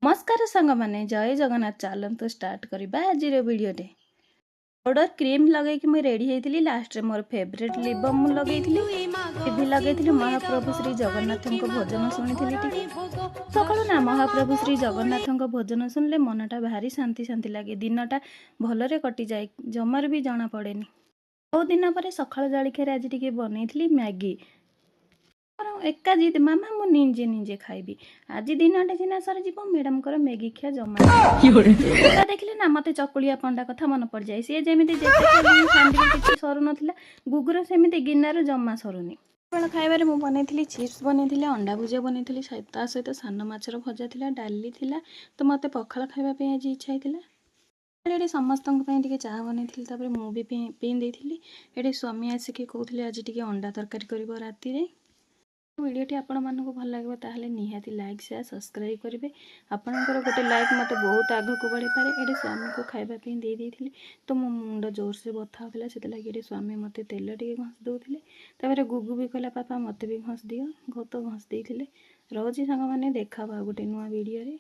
नमस्कार सांग मैंने जय जगन्नाथ चलतु स्टार्ट करवा आज वीडियोटे पाउडर क्रीम लगे मुझे रेडी होती लास्ट रे मोर फेवरेट लिप बाम लगे टीवी लगे महाप्रभु श्री जगन्नाथ भजन शुणी सकालू ना महाप्रभु श्री जगन्नाथ भजन शुणिले मनटा भारी शांति शांति लगे दिनटा भलरे कटि जाए जमार भी जना पड़े बहुत दिन पर सकाल जलखिया आज टी बनई मैगी एका जिद मामा मु निजे निजे खाइबी आज दिन सिना सर जीव मैडम कर मैगी खिया जमा देखिले ना मते चकुलिया पंडा कथा मन पड़ जाए सी जमी किसी सरू नाला गुगुर सेमती गिनार जमा सरुनी खाइबार मु बनई चिप्स बनई अंडा भुजिया बनई सहित सान माछर भजा था डाली थिला तो मत पखाल खाइबा आज इच्छा होता ये समस्त चाह बनई मुझे पी देती ये स्वामी आसिक कहते आज टी अंडा तरकारी कर राति वीडियोटी आपण मानक भल लगे ताहले निहाती लाइक शेयर सब्सक्राइब करेंगे आपणकर गोटे लाइक मत बहुत आग को बढ़ी पारे ये स्वामी को खावाई दे देती तो मो मुंड जोर से बथा होता से लगे स्वामी मत तेल टे घस दौले गुगु भी कहला पापा मत भी घस दियो घो तो घस देते रोज सांग मैंने देखा गोटे नुआ वीडियो रे।